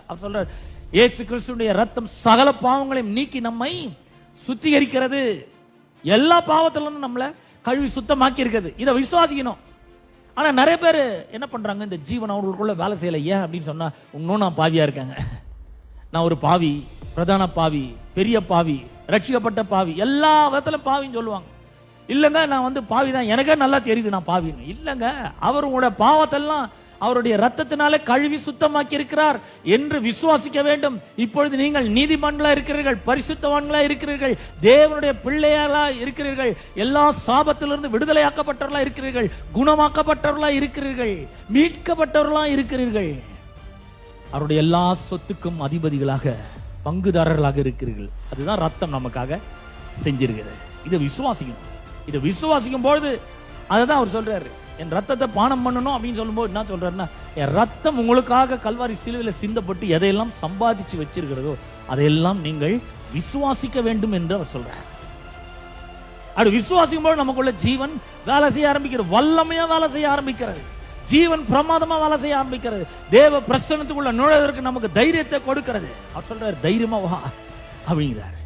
அவர் சொல்றார், இயேசு கிறிஸ்துடைய ரத்தம் சகல பாவங்களையும் நீக்கி நம்மை சுத்திகரிக்கிறது. எல்லா பாவத்துல இருந்து நம்மளை கழுவி சுத்தமாக்கி இருக்குது. இதை விசுவாசிக்கணும். ஆனா நிறைய பேர் என்ன பண்றாங்க, இந்த ஜீவன் அவர்களுக்குள்ள வேலை செய்யல. ஏன் அப்படின்னு சொன்னா, இன்னும் நான் பாவியா இருக்காங்க, நான் ஒரு பாவி, பிரதான பாவி, பெரிய பாவி, ரட்சிக்கப்பட்ட பாவி, எல்லா விதத்திலும் பாவின்னு சொல்லுவாங்க. இல்லங்க, நான் வந்து பாவி தான், எனக்கே நல்லா தெரியுது நான் பாவின்னு. இல்லங்க, அவர் உங்களோட பாவத்தெல்லாம் அவருடைய ரத்தத்தினாலே கழுவி சுத்தமாக்கி இருக்கிறார் என்று விசுவாசிக்க வேண்டும். இப்பொழுது நீங்கள் நீதிமன்றங்களா இருக்கிறீர்கள், பரிசுத்தவான்களா இருக்கிறீர்கள், தேவனுடைய பிள்ளைகளா இருக்கிறீர்கள், எல்லா சாபத்திலிருந்து விடுதலையாக்கப்பட்டவர்களா இருக்கிறீர்கள், குணமாக்கப்பட்டவர்களா இருக்கிறீர்கள், மீட்கப்பட்டவர்களா இருக்கிறீர்கள், அவருடைய எல்லா சொத்துக்கும் அதிபதிகளாக பங்குதாரர்களாக இருக்கிறீர்கள். அதுதான் ரத்தம் நமக்காக செஞ்சிருக்கிறது. இதை விசுவாசிக்கணும். இதை விசுவாசிக்கும் பொழுது அதுதான் அவர் சொல்றாரு, என் ரத்தத்தை பானம் பண்ணணும் அப்படின்னு சொல்லும்போது என்ன சொல்றாருன்னா, என் ரத்தம் உங்களுக்காக கல்வாரி சிலுவையில் சிந்தப்பட்டு எதையெல்லாம் சம்பாதிச்சு வச்சிருக்கிறதோ அதையெல்லாம் நீங்கள் விசுவாசிக்க வேண்டும் என்று அவர் சொல்றார். அப்படி விசுவாசிக்கும் போது நமக்குள்ள ஜீவன் வேலை செய்ய ஆரம்பிக்கிறது, வல்லமையா வேலை செய்ய ஆரம்பிக்கிறது, ஜீவன் பிரமாதமா வேலை செய்ய ஆரம்பிக்கிறது, தேவ பிரசன்னத்துக்குள்ள நுழைவதற்கு நமக்கு தைரியத்தை கொடுக்கிறது. அவர் சொல்றாரு, தைரியமா வா அப்படிங்கிறாரு.